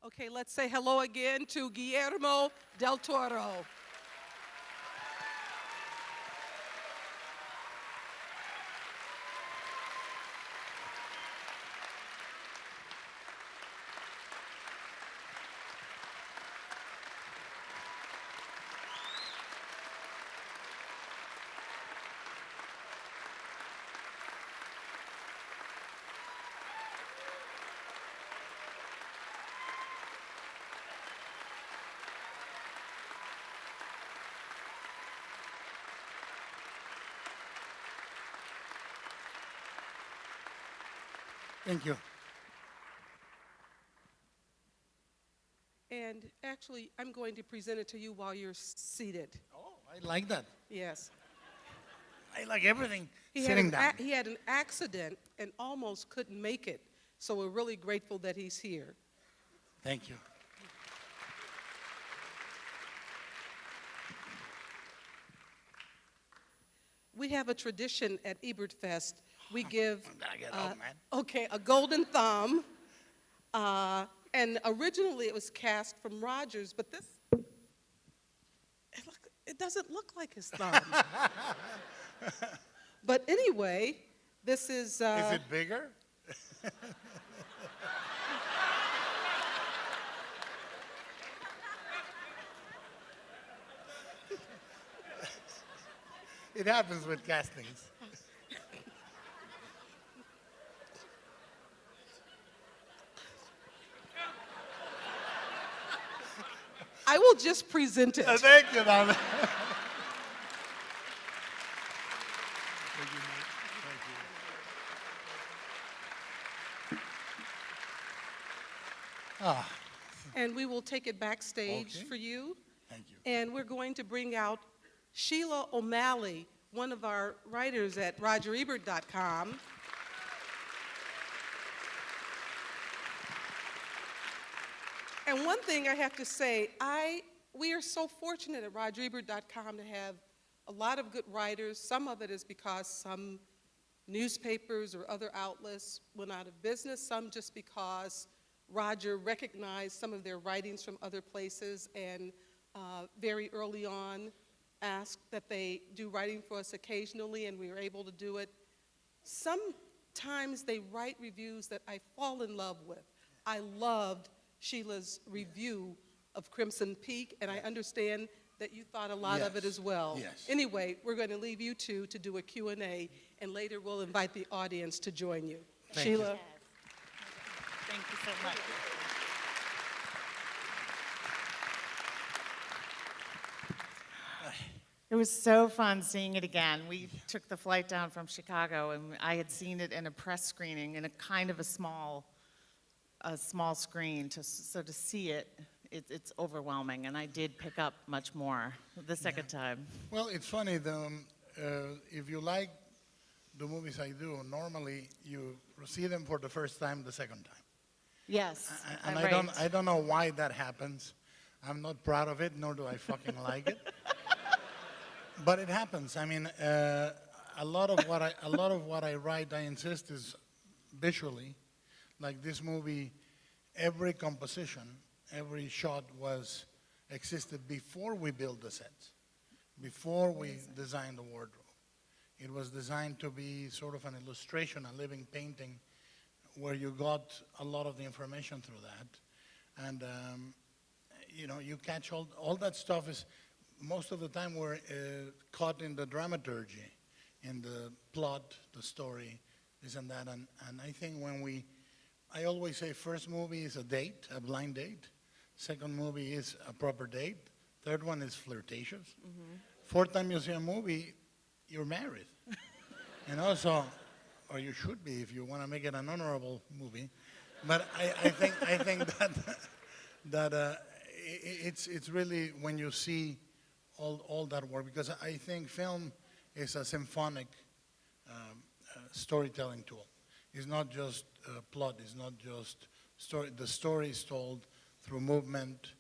Okay, let's say hello again to Guillermo del Toro. Thank you. And actually, I'm going to present it to you while you're seated. Oh, I like that. Yes. I like everything. He Sitting down. he had an accident and almost couldn't make it. So we're really grateful that he's here. Thank you. We have a tradition at Ebertfest. We give, I'm gonna get up, man. okay, a golden thumb. And originally it was cast from Rogers, but this, it doesn't look like his thumb. But anyway, this is. Is it bigger? It happens with castings. I will just present it. Thank you, darling. Ah, And we will take it backstage Okay. for you. thank you. And we're going to bring out Sheila O'Malley, one of our writers at RogerEbert.com. And one thing I have to say, we are so fortunate at RogerEbert.com to have a lot of good writers. Some of it is because some newspapers or other outlets went out of business, some just because Roger recognized some of their writings from other places and very early on asked that they do writing for us occasionally, and we were able to do it. Sometimes they write reviews that I fall in love with. I loved Sheila's review of Crimson Peak, and I understand that you thought a lot of it Yes, as well. yes. Anyway, we're going to leave you two to do a Q&A, and later we'll invite the audience to join you. Thank you. Sheila. Thank you so much. It was so fun seeing it again. We took the flight down from Chicago, and I had seen it in a press screening in a kind of a small screen. So to see it, it's overwhelming, and I did pick up much more the second time. Well, it's funny, though, if you like the movies I do, normally you see them for the first time the second time. Yes, And right. I don't know why that happens. I'm not proud of it, nor do I fucking like it. But it happens. I mean, a lot of what I write, I insist, is visually. Like this movie, every composition, every shot existed before we built the sets, before we designed the wardrobe. It was designed to be sort of an illustration, a living painting, where you got a lot of the information through that. And, you catch all that stuff is, most of the time we're caught in the dramaturgy, in the plot, the story, this and that. And I think I always say first movie is a date, a blind date. Second movie is a proper date. Third one is flirtatious. Fourth time you see a movie, you're married. So, or you should be if you want to make it an honorable movie. But I think that it's really when you see all that work, because I think film is a symphonic storytelling tool. It's not just plot. It's not just story. The story is told through movement,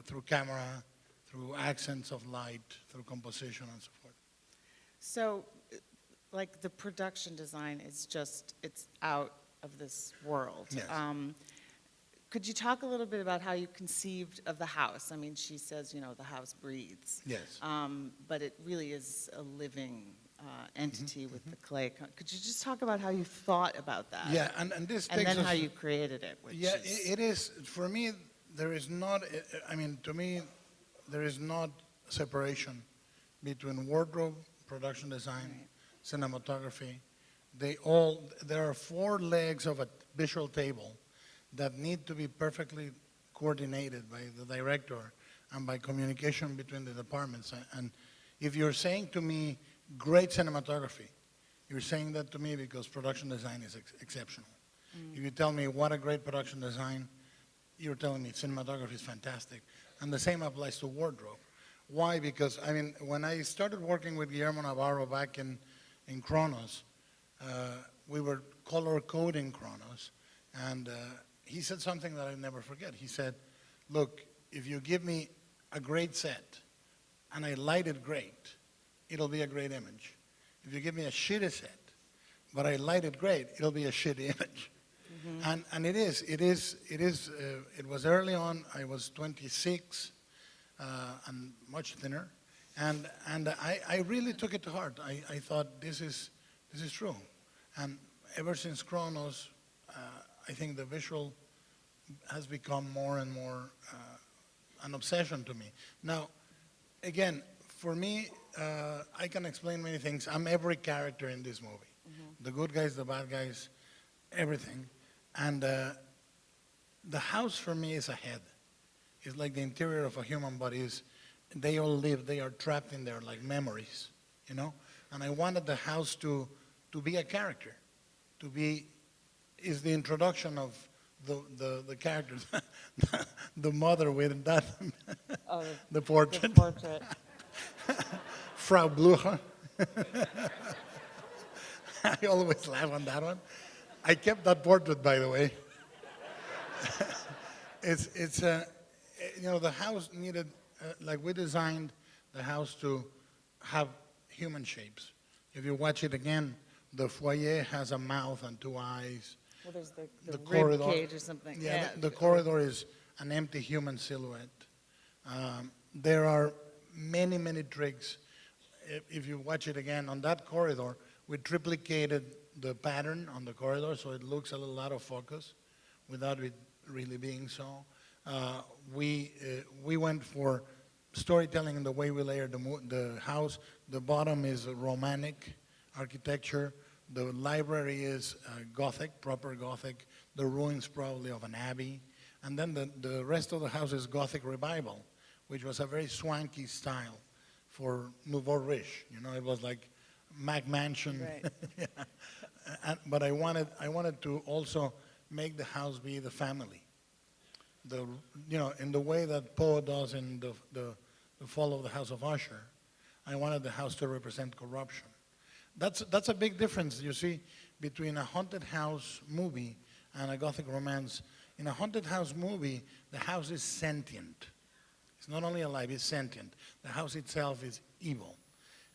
through camera, through accents of light, through composition, and so forth. So, like the production design is it's out of this world. Yes. Could you talk a little bit about how you conceived of the house? I mean, she says, you know, the house breathes. Yes. But it really is a living entity with the clay. Could you just talk about how you thought about that? Yeah, and this And takes then us. how you created it, which Yeah, is... it is. For me, there is not, I mean, to me, there is not separation between wardrobe, production design, cinematography. There are four legs of a visual table that need to be perfectly coordinated by the director and by communication between the departments. And if you're saying to me, great cinematography, you're saying that to me because production design is exceptional. If you tell me what a great production design, you're telling me cinematography is fantastic. And the same applies to wardrobe. Why? Because, I mean, when I started working with Guillermo Navarro back in Kronos, we were color coding Kronos, and he said something that I'll never forget. He said, look, if you give me a great set and I light it great, it'll be a great image. If you give me a shitty set, but I light it great, it'll be a shitty image. And it was early on. I was 26 and much thinner, and I really took it to heart. I thought this is true, and ever since Kronos, I think the visual has become more and more an obsession to me. Now, again, for me, I can explain many things. I'm every character in this movie, the good guys, the bad guys, everything. And the house for me is a head. It's like the interior of a human body. They all live, they are trapped in there like memories, you know? And I wanted the house to be a character, is the introduction of the characters, the mother with that, the portrait. The portrait. Frau Blucher. I always laugh on that one. I kept that portrait, by the way. It's you know, the house needed, like we designed the house to have human shapes. If you watch it again, the foyer has a mouth and two eyes. Well, there's the The rib corridor. cage or something. Yeah, the corridor is an empty human silhouette. There are many, many tricks. If you watch it again, on that corridor, we triplicated the pattern on the corridor so it looks a little out of focus without it really being so. We went for storytelling in the way we layered the house. The bottom is Romantic architecture. The library is Gothic, proper Gothic. The ruins probably of an abbey. And then the rest of the house is Gothic Revival, which was a very swanky style for Nouveau Riche. You know, it was like Mac Mansion. Right. Yeah. But I wanted to also make the house be the family. You know, in the way that Poe does in the Fall of the House of Usher, I wanted the house to represent corruption. That's a big difference, you see, between a haunted house movie and a Gothic romance. In a haunted house movie, the house is sentient. It's not only alive, it's sentient. The house itself is evil.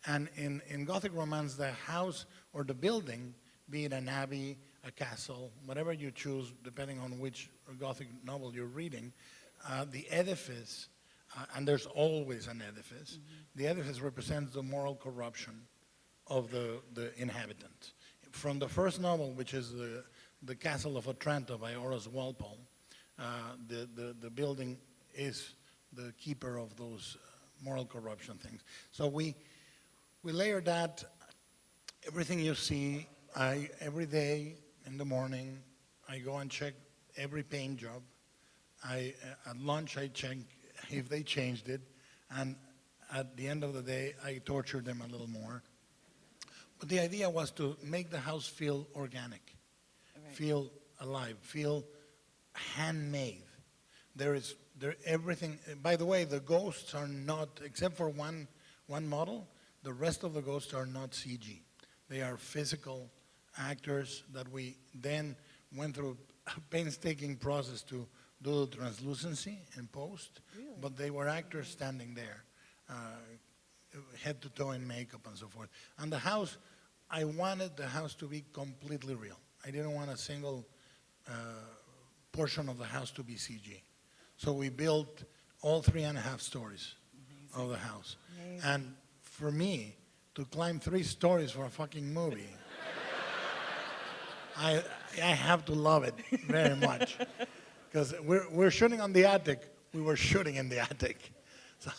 And in Gothic romance, the house or the building, be it an abbey, a castle, whatever you choose, depending on which Gothic novel you're reading, the edifice, and there's always an edifice, the edifice represents the moral corruption of the inhabitants. From the first novel, which is the Castle of Otranto by Horace Walpole, the building is the keeper of those moral corruption things. So we layer that. Everything you see, every day in the morning, I go and check every paint job. At lunch, I check if they changed it, and at the end of the day, I torture them a little more. But the idea was to make the house feel organic, feel alive, feel handmade. Everything. By the way, the ghosts are not, except for one model, the rest of the ghosts are not CG. They are physical actors that we then went through a painstaking process to do the translucency in post. Really? But they were actors standing there, head to toe in makeup and so forth. And the house, I wanted the house to be completely real. I didn't want a single portion of the house to be CG. So we built all 3.5 stories of the house. Amazing. And for me, to climb 3 stories for a fucking movie, I have to love it very much. Because we're shooting on the attic. We were shooting in the attic. So,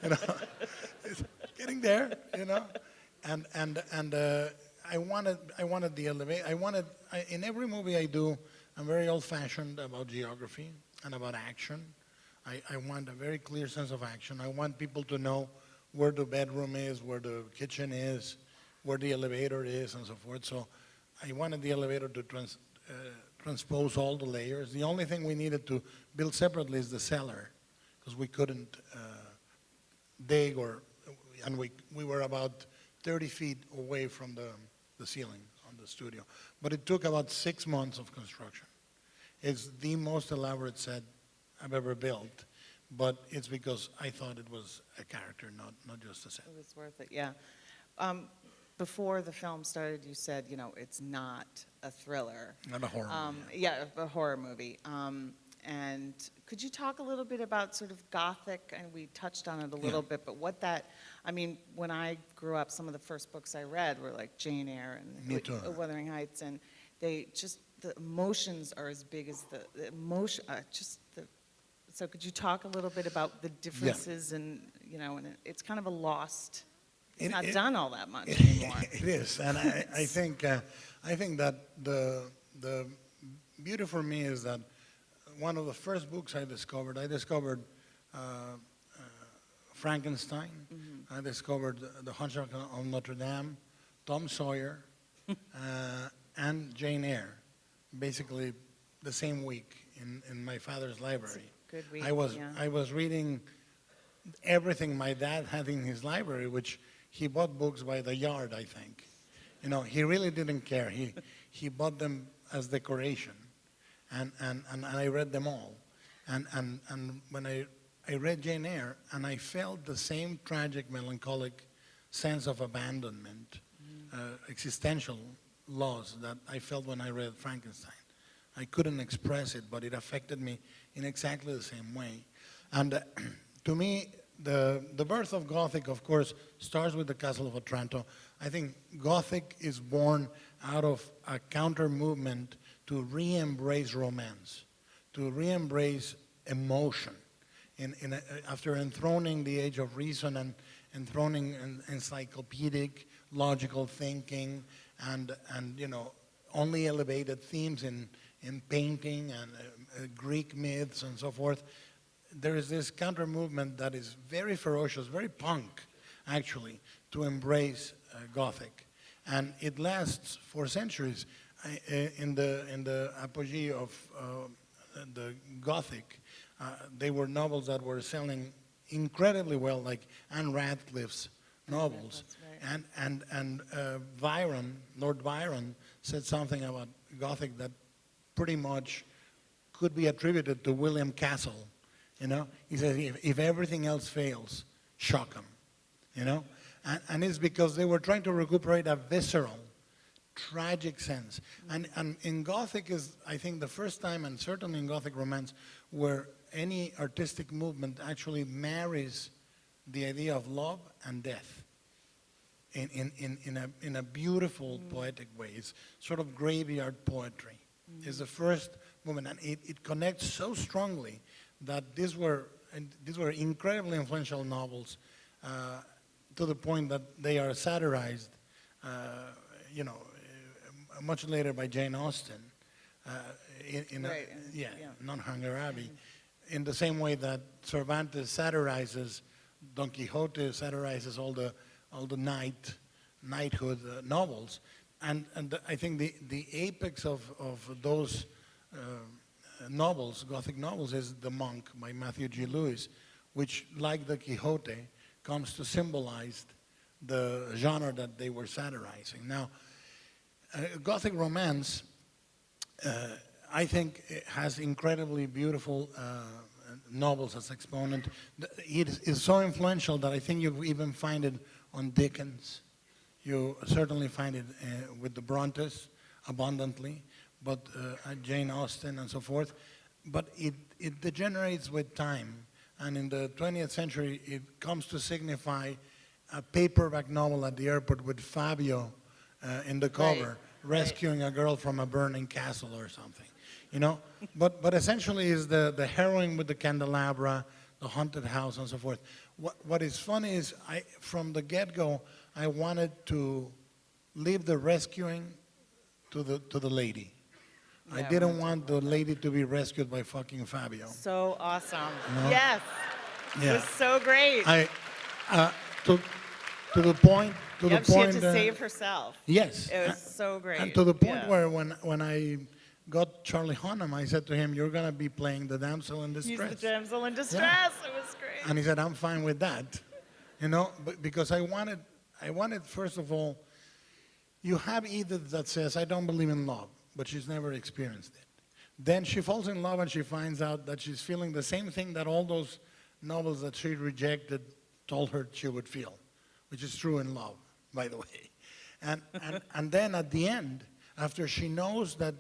you know, it's getting there, you know. And I wanted the elevator. In every movie I do, I'm very old-fashioned about geography and about action. I want a very clear sense of action. I want people to know where the bedroom is, where the kitchen is, where the elevator is, and so forth. So I wanted the elevator to transpose all the layers. The only thing we needed to build separately is the cellar, because we couldn't dig, and we were about 30 feet away from the ceiling on the studio. But it took about 6 months of construction. It's the most elaborate set I've ever built, but it's because I thought it was a character, not just a set. It was worth it, yeah. Before the film started, you said, you know, it's not a thriller. Not a horror movie. Yeah, a horror movie. And could you talk a little bit about sort of Gothic? And we touched on it a little bit, but what that, I mean, when I grew up, some of the first books I read were like Jane Eyre and Me too. Wuthering Heights, and they just, the emotions are as big as the emotion, so could you talk a little bit about the differences and, you know, and it's kind of a lost, it's not done all that much anymore. It is, and I think that the beauty for me is that one of the first books I discovered Frankenstein. I discovered The Hunchback of Notre Dame, Tom Sawyer, and Jane Eyre, basically the same week in my father's library. Good week, I yeah. was reading everything my dad had in his library, which he bought books by the yard, I think. You know, he really didn't care. He bought them as decoration, and I read them all. And when I read Jane Eyre, and I felt the same tragic, melancholic sense of abandonment, existential loss that I felt when I read Frankenstein. I couldn't express it, but it affected me in exactly the same way. And to me, the birth of Gothic, of course, starts with the Castle of Otranto. I think Gothic is born out of a counter-movement to re-embrace romance, to re-embrace emotion. After enthroning the age of reason and enthroning encyclopedic, logical thinking, and you know, only elevated themes in painting and Greek myths and so forth, there is this counter movement that is very ferocious, very punk, actually, to embrace Gothic, and it lasts for centuries. In the apogee of the Gothic, they were novels that were selling incredibly well, like Anne Radcliffe's novels. Right. And Lord Byron, said something about Gothic that pretty much could be attributed to William Castle. You know, he says, if everything else fails, shock them. You know, and it's because they were trying to recuperate a visceral, tragic sense. And in Gothic is, I think, the first time, and certainly in Gothic romance, where any artistic movement actually marries the idea of love and death in a beautiful, poetic way. It's sort of graveyard poetry. It's the first movement, and it connects so strongly that these were incredibly influential novels, to the point that they are satirized, you know, much later by Jane Austen, Right, yeah. Non-Hunger Abbey, in the same way that Cervantes satirizes Don Quixote, satirizes all the knighthood novels, and I think the apex of those novels, Gothic novels, is The Monk by Matthew G. Lewis, which, like the Quixote, comes to symbolize the genre that they were satirizing. Now, Gothic romance, I think, has incredibly beautiful novels as exponent. It is so influential that I think you even find it on Dickens. You certainly find it with the Brontes abundantly, but Jane Austen and so forth. But it degenerates with time. And in the 20th century, it comes to signify a paperback novel at the airport with Fabio in the cover, rescuing a girl from a burning castle or something, you know? But essentially is the heroine with the candelabra, the haunted house, and so forth. What is funny is from the get-go, I wanted to leave the rescuing to the lady. I didn't want the lady to be rescued by fucking Fabio. So awesome. No? Yes. Yeah. It was so great. To the point, She had to save herself. Yes. It was so great. And to the point Yeah. where when I got Charlie Hunnam, I said to him, "You're gonna be playing the damsel in He's distress." the damsel in distress. It was great. And he said, "I'm fine with that," you know, because I wanted first of all, you have Edith that says, "I don't believe in love," but she's never experienced it. Then she falls in love and she finds out that she's feeling the same thing that all those novels that she rejected told her she would feel, which is true in love, by the way. And then at the end, after she knows that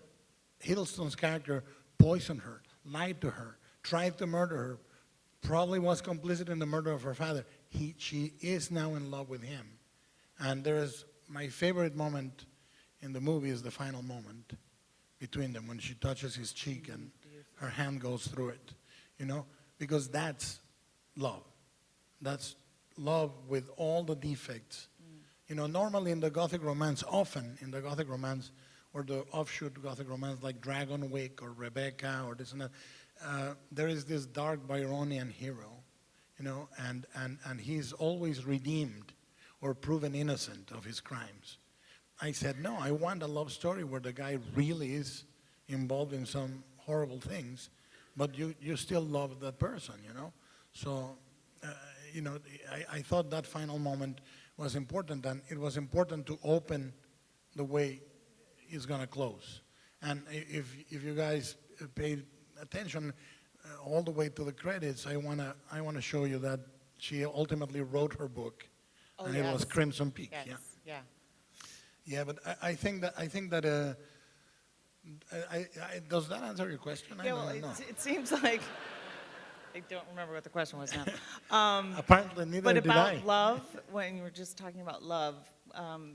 Hiddleston's character poisoned her, lied to her, tried to murder her, probably was complicit in the murder of her father, she is now in love with him. And there is my favorite moment in the movie is the final moment between them when she touches his cheek and her hand goes through it, you know, because that's love. That's love with all the defects. You know, normally in the Gothic romance, often in the Gothic romance, or the offshoot Gothic romance like Dragonwyck or Rebecca or this and that, there is this dark Byronian hero, you know, and he's always redeemed or proven innocent of his crimes. I said, no, I want a love story where the guy really is involved in some horrible things, but you still love that person, you know? So, you know, I thought that final moment was important, and it was important to open the way it's going to close. And if you guys paid attention all the way to the credits, I want to show you that she ultimately wrote her book, and it was Crimson Peak. Yes. Yeah. Yeah, but I think that does that answer your question? Yeah, I well, don't know. it seems like I don't remember what the question was now. Apparently, neither But did about I. love, when you were just talking about love,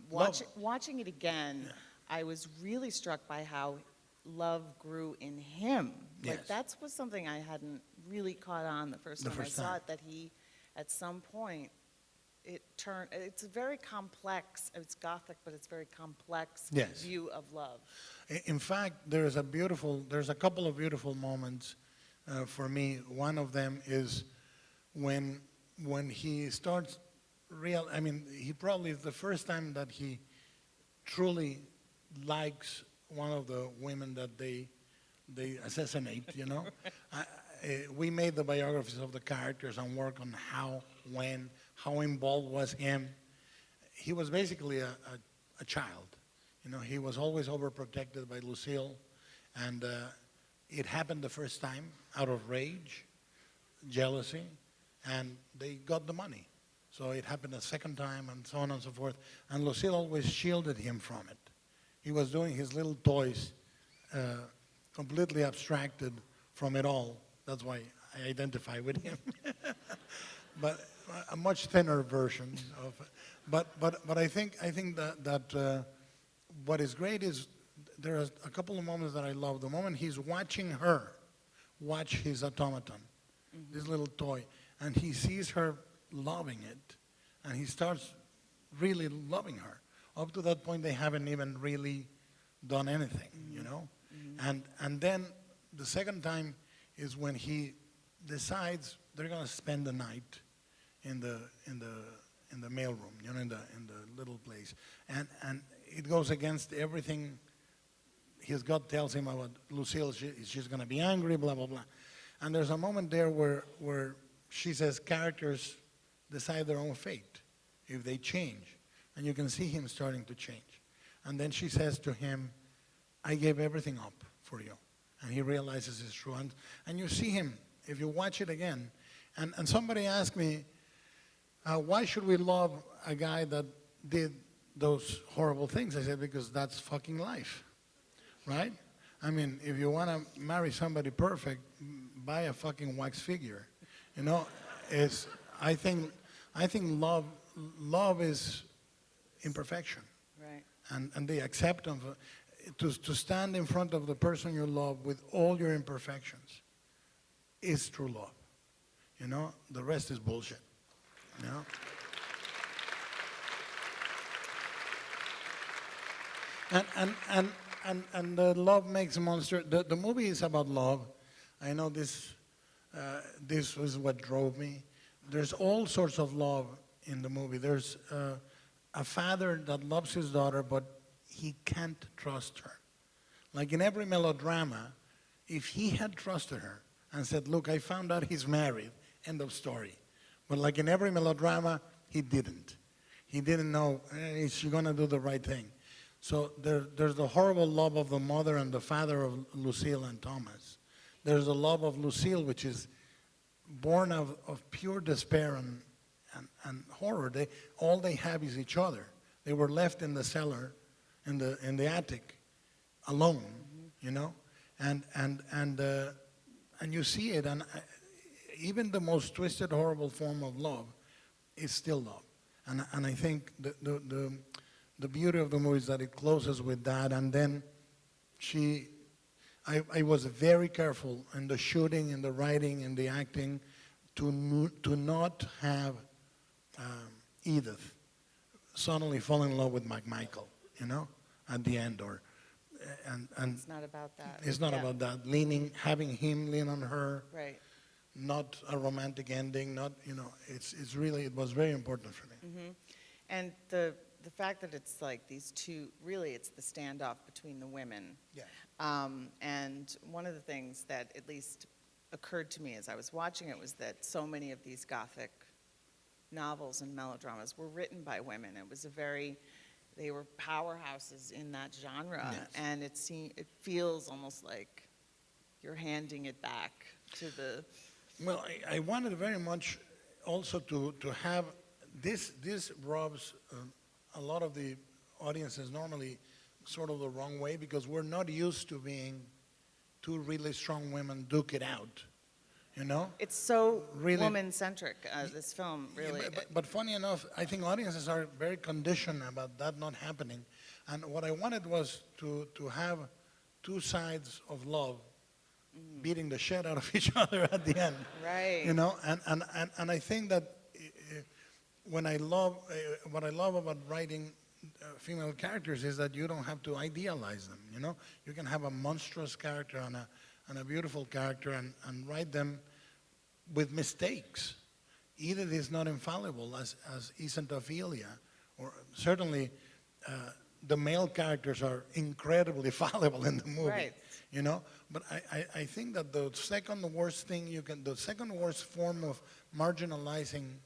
watching it again, I was really struck by how love grew in him. Like Yes. that was something I hadn't really caught on the first time I saw time. it. That he, at some point, it's a very complex, it's Gothic, but it's very complex Yes. view of love. In fact, there's a couple of beautiful moments for me. One of them is when he starts he probably is the first time that he truly likes one of the women that they assassinate, you know. We made the biographies of the characters and work on how involved was him. He was basically a child. You know, he was always overprotected by Lucille, and it happened the first time out of rage, jealousy, and they got the money. So it happened a second time, and so on and so forth. And Lucille always shielded him from it. He was doing his little toys, completely abstracted from it all. That's why I identify with him. But a much thinner version of it. But I think that what is great is there are a couple of moments that I love. The moment he's watching her watch his automaton, this little toy, and he sees her loving it, and he starts really loving her. Up to that point, they haven't even really done anything, you know. And then the second time is when he decides they're going to spend the night in the mailroom, you know, in the little place, and it goes against everything his gut tells him about Lucille. She's going to be angry, blah blah blah, and there's a moment there where she says characters decide their own fate if they change, and you can see him starting to change, and then she says to him, "I gave everything up for you," and he realizes it's true, and you see him if you watch it again, and somebody asked me, why should we love a guy that did those horrible things? I said, because that's fucking life, right? I mean, if you want to marry somebody perfect, buy a fucking wax figure. You know, it's, I think love is imperfection. Right. And the acceptance, to stand in front of the person you love with all your imperfections is true love. You know, the rest is bullshit. You know? And the love makes a monster. The movie is about love. I know this was what drove me. There's all sorts of love in the movie. There's a father that loves his daughter, but he can't trust her. Like in every melodrama, if he had trusted her and said, look, I found out he's married, end of story. But like in every melodrama, he didn't. He didn't know, is she going to do the right thing? So there's the horrible love of the mother and the father of Lucille and Thomas. There's the love of Lucille, which is born of pure despair and horror. All they have is each other. They were left in the cellar, in the attic, alone, you know, and you see it, and even the most twisted, horrible form of love is still love, and I think the beauty of the movie is that it closes with that, and then I was very careful in the shooting, in the writing, in the acting, to not have Edith suddenly fall in love with Michael, you know, at the end, and It's not about that. it's not about that. Having him lean on her, Right. not a romantic ending, not, you know, it's really, it was very important for me. And the fact that it's like these two, really it's the standoff between the women. Yeah. And one of the things that at least occurred to me as I was watching it was that so many of these Gothic novels and melodramas were written by women. It was they were powerhouses in that genre, Yes. and it feels almost like you're handing it back to the. Well, I wanted very much also to have this rubs a lot of the audiences normally sort of the wrong way, because we're not used to being two really strong women duke it out, you know? It's so Really- woman-centric, this film, really. Yeah, but funny enough, I think audiences are very conditioned about that not happening. And what I wanted was to have two sides of love beating the shit out of each other at the end. Right. You know, and I think that what I love about writing female characters is that you don't have to idealize them, you know? You can have a monstrous character and a beautiful character and write them with mistakes. Edith is not infallible, as isn't Ophelia, or certainly the male characters are incredibly fallible in the movie, Right. you know? But I think that the second worst form of marginalizing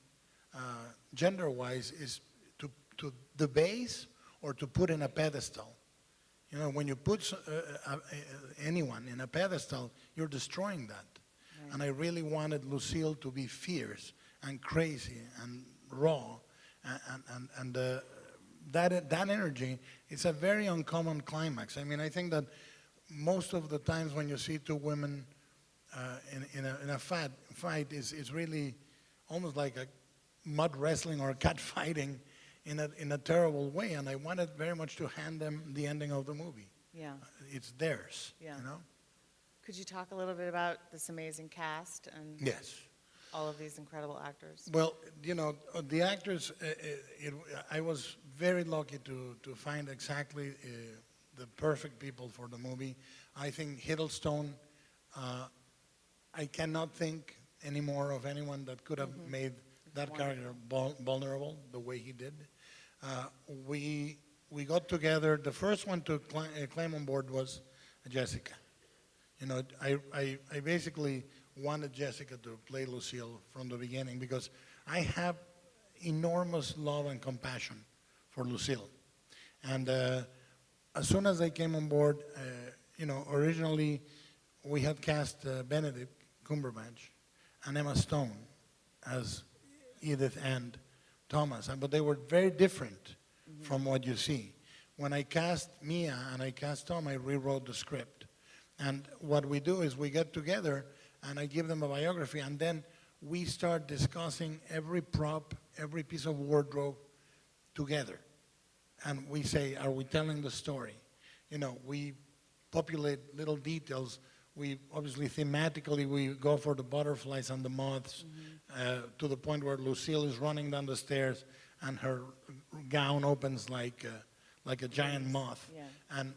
gender-wise is to debase or to put in a pedestal. You know, when you put anyone in a pedestal, you're destroying that. Right. And I really wanted Lucille to be fierce and crazy and raw, and that energy, it's a very uncommon climax. I mean, I think that most of the times when you see two women in a fight is really almost like a mud wrestling or cat fighting in a terrible way, and I wanted very much to hand them the ending of the movie. Yeah. It's theirs, Yeah. you know? Could you talk a little bit about this amazing cast and Yes. all of these incredible actors? Well, you know, the actors, I was very lucky to find exactly the perfect people for the movie. I think Hiddleston, I cannot think anymore of anyone that could have made that character vulnerable the way he did. We got together. The first one to claim on board was Jessica. You know, I basically wanted Jessica to play Lucille from the beginning because I have enormous love and compassion for Lucille. And as soon as they came on board, you know, originally we had cast Benedict Cumberbatch and Emma Stone as Edith and Thomas, but they were very different from what you see. When I cast Mia and I cast Tom, I rewrote the script And what we do is we get together and I give them a biography, and then we start discussing every prop, every piece of wardrobe together. And we say, are we telling the story? You know, we populate little details. We obviously thematically we go for the butterflies and the moths, to the point where Lucille is running down the stairs and her gown opens like a giant moth. Yeah. And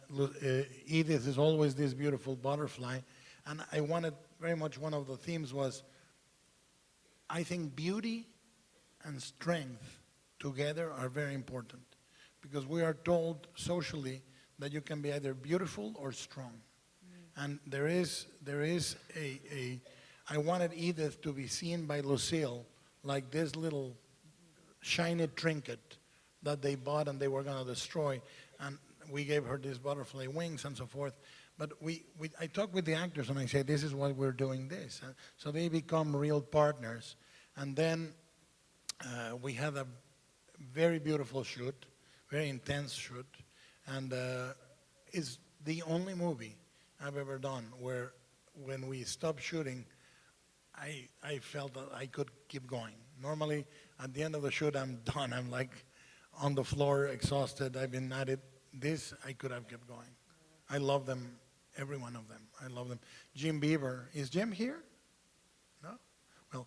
Edith is always this beautiful butterfly. And I wanted very much, one of the themes was, I think beauty and strength together are very important, because we are told socially that you can be either beautiful or strong. And there is I wanted Edith to be seen by Lucille like this little shiny trinket that they bought and they were going to destroy. And we gave her these butterfly wings and so forth. But I talked with the actors and I said, this is why we're doing this. So they become real partners. And then we had a very beautiful shoot, very intense shoot. And it's the only movie I've ever done where when we stopped shooting, I felt that I could keep going. Normally, at the end of the shoot, I'm done. I'm like on the floor, exhausted. I've been at it. This, I could have kept going. I love them, every one of them. I love them. Jim Beaver, is Jim here? No? Well,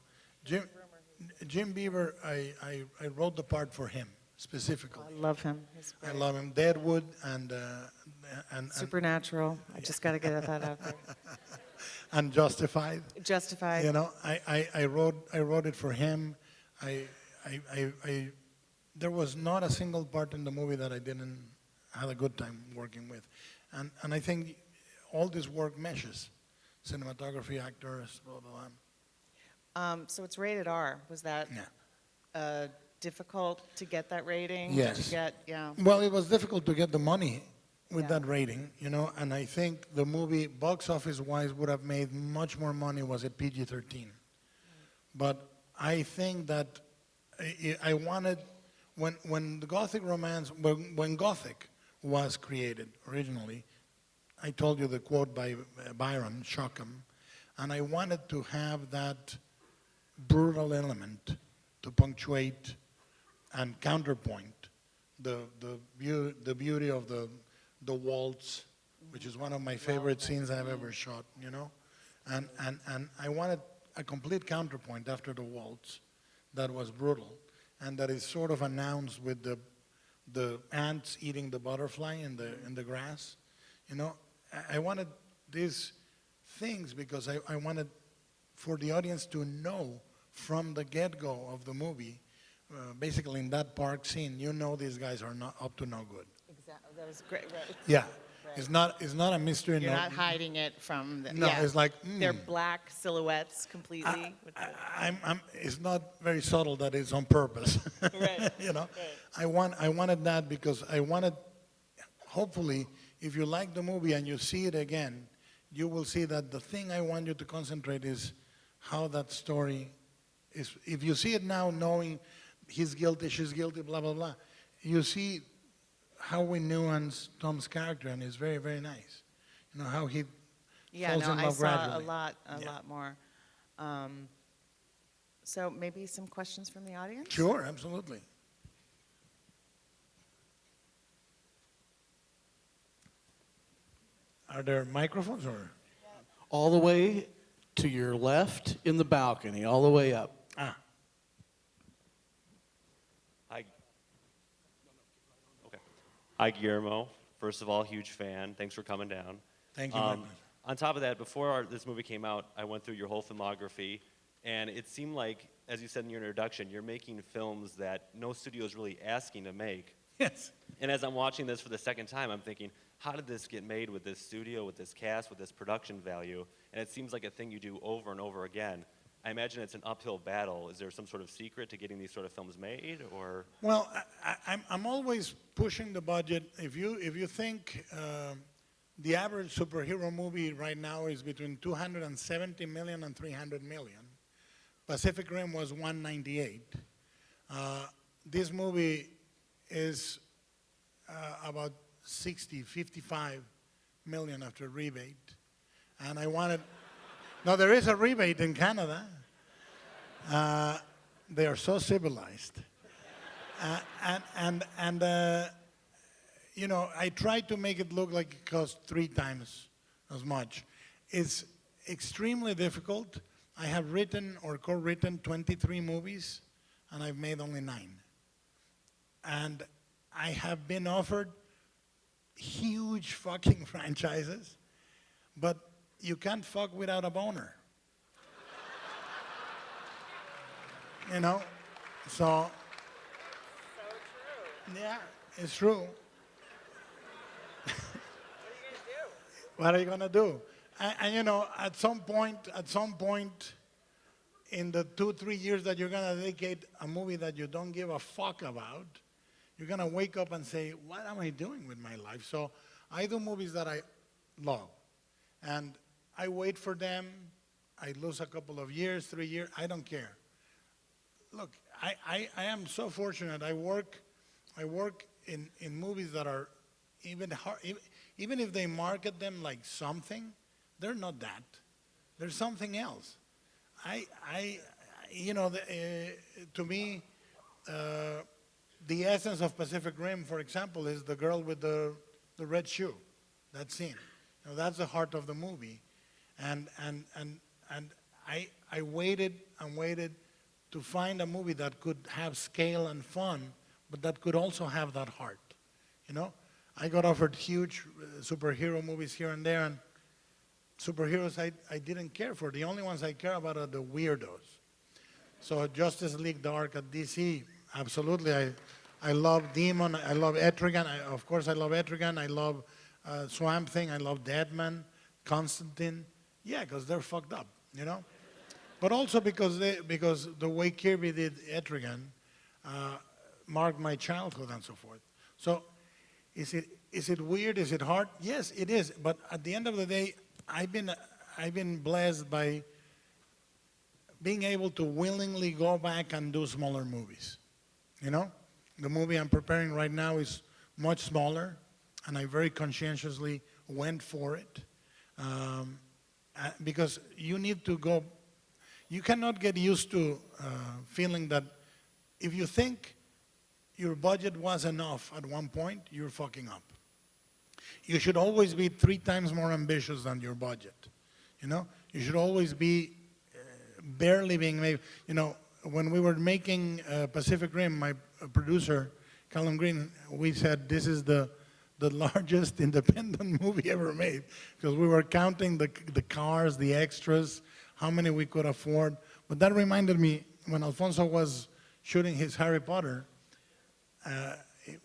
Jim Beaver, I wrote the part for him specifically. I love him. He's I great. love him. Deadwood and Supernatural. I just got to get that out there. and Justified. Justified. You know, I wrote it for him. There was not a single part in the movie that I didn't have a good time working with, and I think all this work meshes, cinematography, actors, blah blah blah. So it's rated R. Was that Yeah. difficult to get that rating? Yes. Did you get, yeah. Well, it was difficult to get the money with Yeah. that rating, you know, and I think the movie, box office-wise, would have made much more money was it PG-13. But I think that I wanted, when the Gothic romance, when Gothic was created originally, I told you the quote by Byron, Shockham, and I wanted to have that brutal element to punctuate and counterpoint the beauty of the waltz, which is one of my favorite scenes I've ever shot, you know? And I wanted a complete counterpoint after the waltz that was brutal, and that is sort of announced with the ants eating the butterfly in the grass, you know? I wanted these things because I wanted for the audience to know from the get-go of the movie, basically in that park scene, you know these guys are not up to no good. Exactly. That was great. Right. Yeah, Right. it's not a mystery. You're not hiding it from the. No, yeah. it's like They're black silhouettes completely. with the- it's not very subtle that it's on purpose. Right. You know, Right. I wanted that because I wanted. Hopefully, if you like the movie and you see it again, you will see that the thing I want you to concentrate is how that story is. If you see it now, knowing he's guilty, she's guilty, blah blah blah, you see how we nuance Tom's character, and it's very very nice. You know how he Yeah, falls no, in I love saw gradually. a Yeah. lot more. So maybe some questions from the audience? Sure, absolutely. Are there microphones or? All the way to your left in the balcony, all the way up. Ah, Hi. Okay. Hi, Guillermo. First of all, huge fan. Thanks for coming down. thank you. very much. On top of that, before this movie came out, I went through your whole filmography, and it seemed like, as you said in your introduction, you're making films that no studio is really asking to make. Yes. And as I'm watching this for the second time, I'm thinking, how did this get made with this studio, with this cast, with this production value? And it seems like a thing you do over and over again. I imagine it's an uphill battle. Is there some sort of secret to getting these sort of films made, or? Well, I'm always pushing the budget. If you think the average superhero movie right now is between 270 million and 300 million, Pacific Rim was 198. This movie is about 55 million after rebate. And I wanted, no, there is a rebate in Canada. They are so civilized. You know, I tried to make it look like it cost 3 times as much. It's extremely difficult. I have written or co-written 23 movies, and I've made only 9. And I have been offered huge fucking franchises, but you can't fuck without a boner. You know? So yeah, it's true. What are you gonna do? And you know, at some point, in the 2-3 years that you're gonna dedicate a movie that you don't give a fuck about, you're gonna wake up and say, what am I doing with my life? So I do movies that I love. And I wait for them. I lose a couple of years, 3 years, I don't care. Look, I am so fortunate. I work in movies that are even hard, even if they market them like something, they're not that. They're something else. You know, to me, the essence of Pacific Rim, for example, is the girl with the red shoe. That scene. You know, that's the heart of the movie. And I waited and waited to find a movie that could have scale and fun, but that could also have that heart. You know, I got offered huge superhero movies here and there, and superheroes I didn't care for. The only ones I care about are the weirdos. So Justice League Dark at DC, absolutely. I love Demon, I love Etrigan, of course I love Etrigan, I love Swamp Thing, I love Deadman, Constantine. Yeah, because they're fucked up, you know? But also because the way Kirby did Etrigan marked my childhood and so forth. So is it weird? Is it hard? Yes, it is. But at the end of the day, I've been blessed by being able to willingly go back and do smaller movies. You know, the movie I'm preparing right now is much smaller, and I very conscientiously went for it because you need to go. You cannot get used to feeling that if you think your budget was enough at one point, you're fucking up. You should always be 3 times more ambitious than your budget. You know, you should always be barely being made. You know, when we were making Pacific Rim, my producer, Callum Green, we said this is the largest independent movie ever made, because we were counting the cars, the extras, how many we could afford. But that reminded me, when Alfonso was shooting his Harry Potter,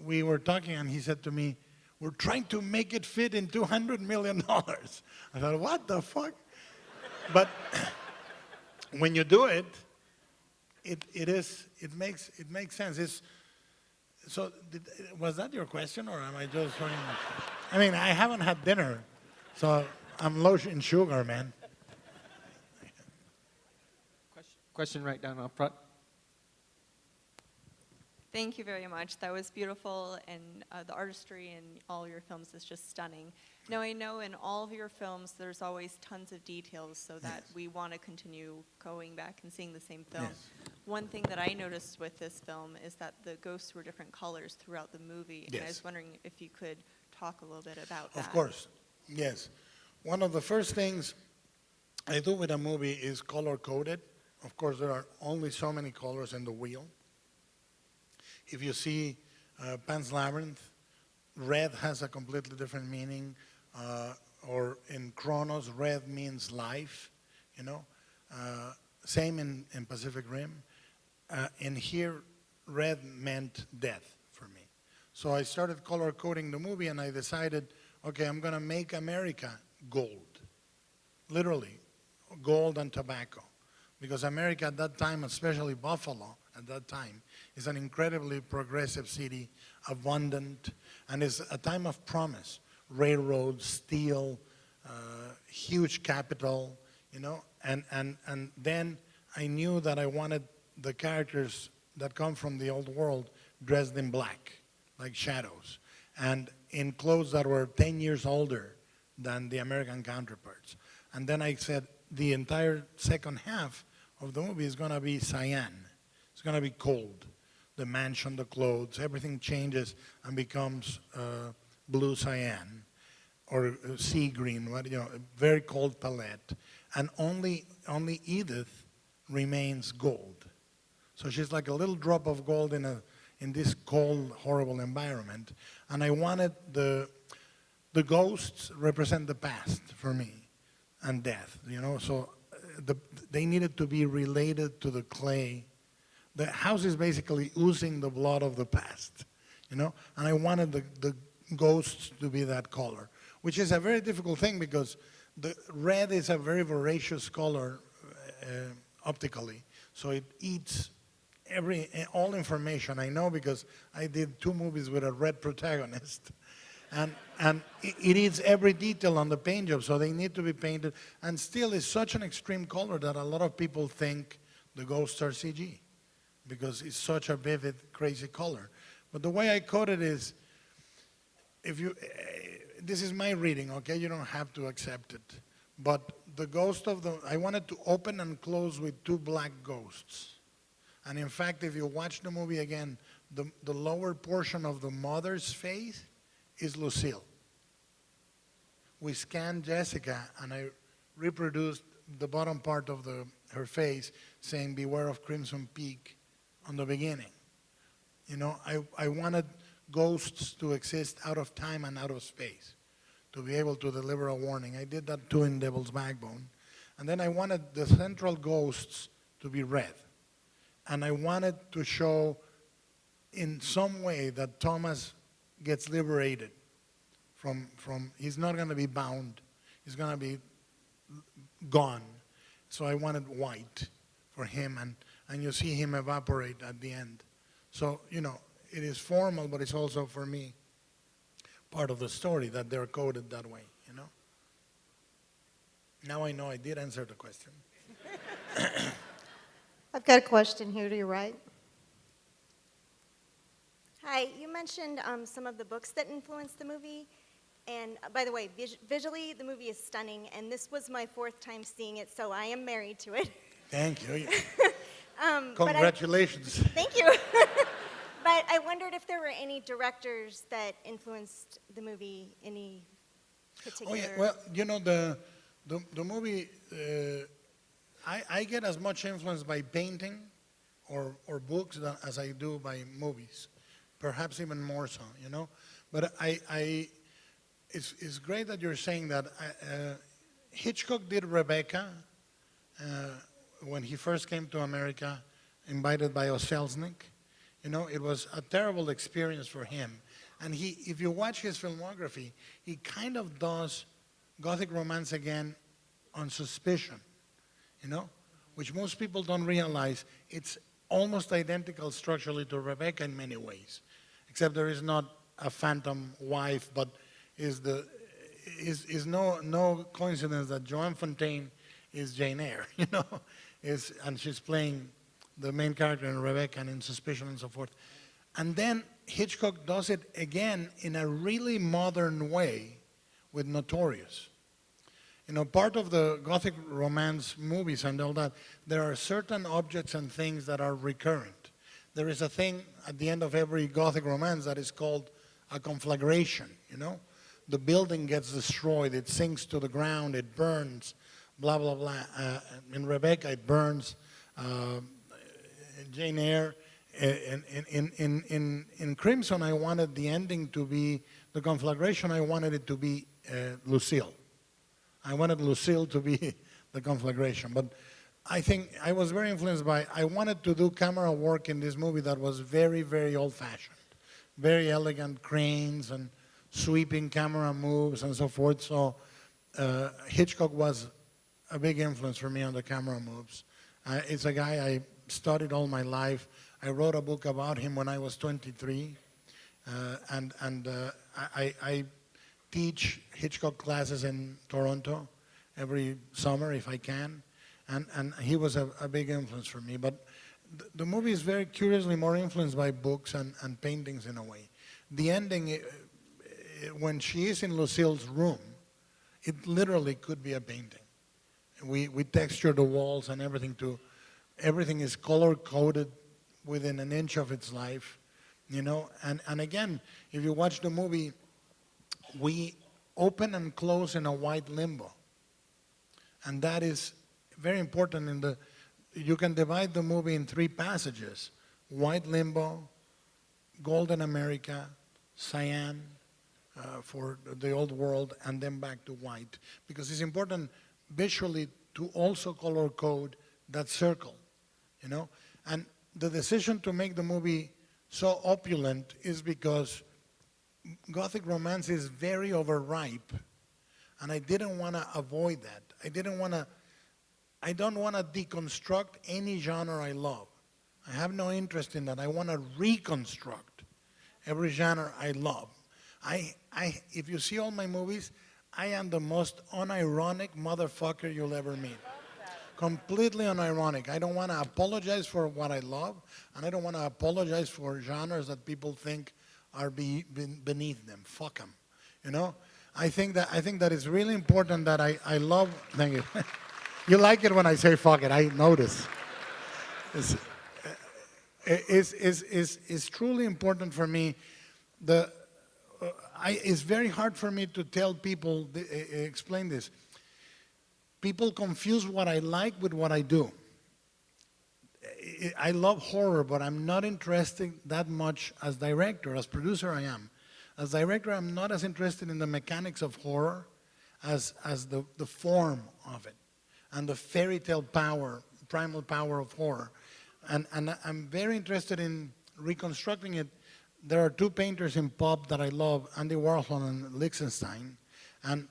we were talking and he said to me, we're trying to make it fit in $200 million. I thought, what the fuck? But when you do it, it makes sense. Was that your question, or am I just trying? I mean, I haven't had dinner, so I'm low in sugar, man. Question right down up front. Thank you very much. That was beautiful, and the artistry in all your films is just stunning. Now, I know in all of your films there's always tons of details so that we want to continue going back and seeing the same film. Yes. One thing that I noticed with this film is that the ghosts were different colors throughout the movie, and I Yes. was wondering if you could talk a little bit about that. Of course, yes. One of the first things I do with a movie is color code it. Of course, there are only so many colors in the wheel. If you see Pan's Labyrinth, red has a completely different meaning. Or in Chronos, red means life, you know. Same in Pacific Rim. And here, red meant death for me. So I started color coding the movie, and I decided, okay, I'm going to make America gold. Literally, gold and tobacco. Because America at that time, especially Buffalo at that time, is an incredibly progressive city, abundant, and is a time of promise. Railroads, steel, huge capital, you know, and then I knew that I wanted the characters that come from the old world dressed in black, like shadows, and in clothes that were 10 years older than the American counterparts. And then I said, the entire second half of the movie is going to be cyan. It's going to be cold. The mansion, the clothes, everything changes and becomes blue cyan or sea green, a very cold palette. And only Edith remains gold. So she's like a little drop of gold in this cold, horrible environment. And I wanted the ghosts represent the past for me and death, so they needed to be related to the clay. The house is basically oozing the blood of the past, and I wanted the ghosts to be that color, which is a very difficult thing because the red is a very voracious color optically, so it eats all information. I know because I did 2 movies with a red protagonist. And it eats every detail on the paint job, so they need to be painted. And still, it's such an extreme color that a lot of people think the ghosts are CG because it's such a vivid, crazy color. But the way I code it is, this is my reading, okay? You don't have to accept it. But the ghost I wanted to open and close with 2 black ghosts. And in fact, if you watch the movie again, the lower portion of the mother's face is Lucille. We scanned Jessica, and I reproduced the bottom part of her face saying, "Beware of Crimson Peak," on the beginning. I wanted ghosts to exist out of time and out of space, to be able to deliver a warning. I did that too in Devil's Backbone. And then I wanted the central ghosts to be red. And I wanted to show in some way that Thomas gets liberated from he's not going to be bound. He's going to be gone. So I wanted white for him, and you see him evaporate at the end. So, it is formal, but it's also, for me, part of the story that they're coded that way, Now I know I did answer the question. I've got a question here to your right. Hi, you mentioned some of the books that influenced the movie. And by the way, visually, the movie is stunning. And this was my 4th time seeing it, so I am married to it. Thank you. But Congratulations. thank you. But I wondered if there were any directors that influenced the movie, any particular... Oh, yeah. Well, the movie, I get as much influence by painting or books as I do by movies, perhaps even more so, But it's great that you're saying that. Hitchcock did Rebecca when he first came to America, invited by Selznick. It was a terrible experience for him. And if you watch his filmography, he kind of does Gothic romance again on suspicion, which most people don't realize. It's almost identical structurally to Rebecca in many ways, except there is not a phantom wife, but is no coincidence that Joan Fontaine is Jane Eyre, and she's playing the main character in Rebecca and in Suspicion and so forth. And then Hitchcock does it again in a really modern way with Notorious. Part of the Gothic romance movies and all that, there are certain objects and things that are recurrent. There is a thing at the end of every Gothic romance that is called a conflagration, The building gets destroyed, it sinks to the ground, it burns, blah, blah, blah. In Rebecca, it burns. Jane Eyre. In Crimson, I wanted the ending to be, the conflagration, I wanted it to be Lucille. I wanted Lucille to be the conflagration. But I think I was very influenced by, I wanted to do camera work in this movie that was very, very old-fashioned. Very elegant cranes and sweeping camera moves and so forth. So Hitchcock was a big influence for me on the camera moves. It's a guy I studied all my life. I wrote a book about him when I was 23. I teach Hitchcock classes in Toronto every summer if I can. And he was a big influence for me. But the movie is very curiously more influenced by books and paintings in a way. The ending, when she is in Lucille's room, it literally could be a painting. We texture the walls and everything is color coded within an inch of its life, you know. And again, if you watch the movie, we open and close in a white limbo. And that is very important you can divide the movie in 3 passages: white limbo, golden America, cyan for the old world, and then back to white. Because it's important visually to also color code that circle, you know? And the decision to make the movie so opulent is because Gothic romance is very overripe, and I didn't want to avoid that. I don't want to deconstruct any genre I love. I have no interest in that. I want to reconstruct every genre I love. If you see all my movies, I am the most unironic motherfucker you'll ever meet. Completely unironic. I don't want to apologize for what I love, and I don't want to apologize for genres that people think are beneath them. Fuck them, you know. I think that it's really important that I love. Thank you. You like it when I say fuck it. I notice. It's truly important for me. It's very hard for me to tell people, explain this. People confuse what I like with what I do. I love horror, but I'm not interested that much as director. As producer, I am. As director, I'm not as interested in the mechanics of horror as the form of it and the fairy tale power, primal power of horror. And I'm very interested in reconstructing it. There are 2 painters in pop that I love, Andy Warhol and Lichtenstein. And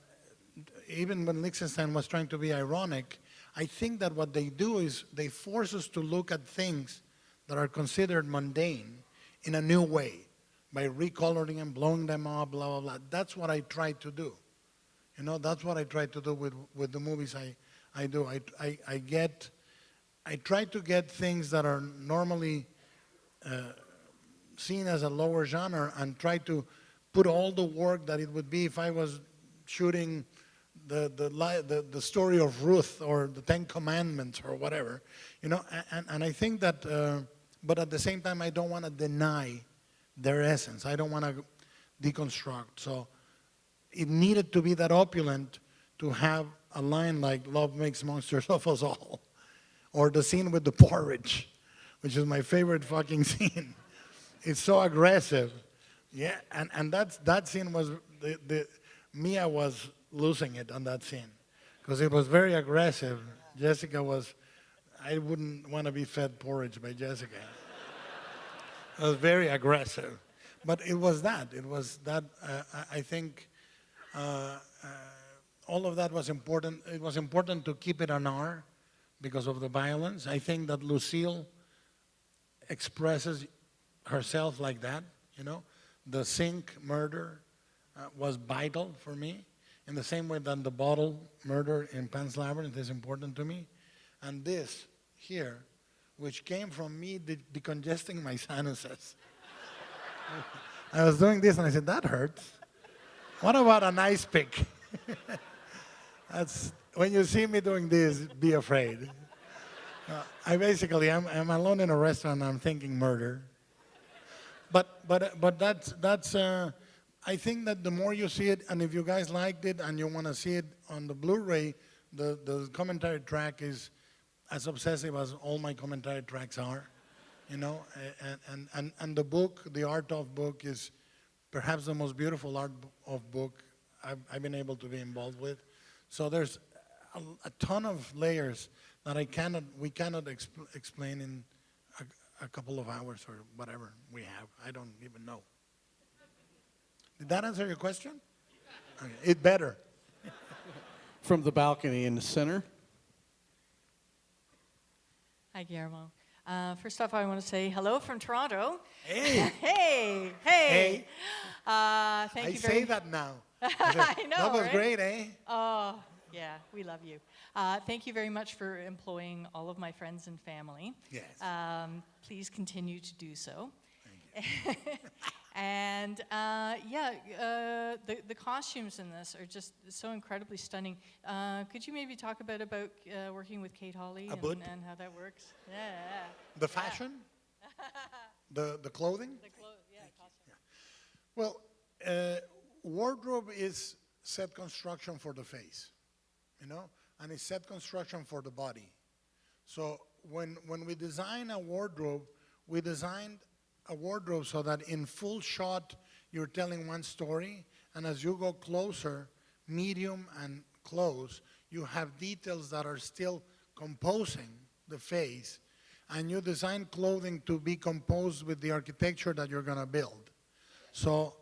even when Lichtenstein was trying to be ironic, I think that what they do is they force us to look at things that are considered mundane in a new way by recoloring them, blowing them up, blah, blah, blah. That's what I try to do. You know, that's what I try to do with the movies I do. I try to get things that are normally seen as a lower genre and try to put all the work that it would be if I was shooting the story of Ruth or the 10 Commandments or whatever, you know. And I think that, but at the same time, I don't want to deny their essence. I don't want to deconstruct. So it needed to be that opulent to have a line like "Love makes monsters of us all," or the scene with the porridge, which is my favorite fucking scene. It's so aggressive, yeah. And that scene was Mia was losing it on that scene because it was very aggressive. Jessica was. I wouldn't want to be fed porridge by Jessica. It was very aggressive, but it was that. It was that. I think all of that was important. It was important to keep it an R because of the violence. I think that Lucille expresses herself like that. You know, the sink murder was vital for me, in the same way that the bottle murder in Pan's Labyrinth is important to me, and this here, which came from me decongesting my sinuses. I was doing this and I said, that hurts. What about an ice pick? That's, when you see me doing this, be afraid. I'm alone in a restaurant and I'm thinking murder. But that's I think that the more you see it, and if you guys liked it and you want to see it on the Blu-ray, the commentary track is as obsessive as all my commentary tracks are, you know, and the book, the art of book, is perhaps the most beautiful art of book I've been able to be involved with. So there's a ton of layers that we cannot explain in a couple of hours or whatever we have. I don't even know. Did that answer your question? Okay. It better. From the balcony in the center. Hi, Guillermo. First off, I want to say hello from Toronto. Hey. Hey. Hey. Thank I you say that now. I know, That was right? great, eh? Oh, yeah, we love you. Thank you very much for employing all of my friends and family. Yes. Please continue to do so. And the costumes in this are just so incredibly stunning. Could you maybe talk about working with Kate Hawley and how that works? Yeah. The fashion? The clothing? Costume. Well, wardrobe is set construction for the face, and it's set construction for the body. So when we design a wardrobe, we designed a wardrobe so that in full shot, you're telling one story, and as you go closer, medium and close, you have details that are still composing the face, and you design clothing to be composed with the architecture that you're going to build. So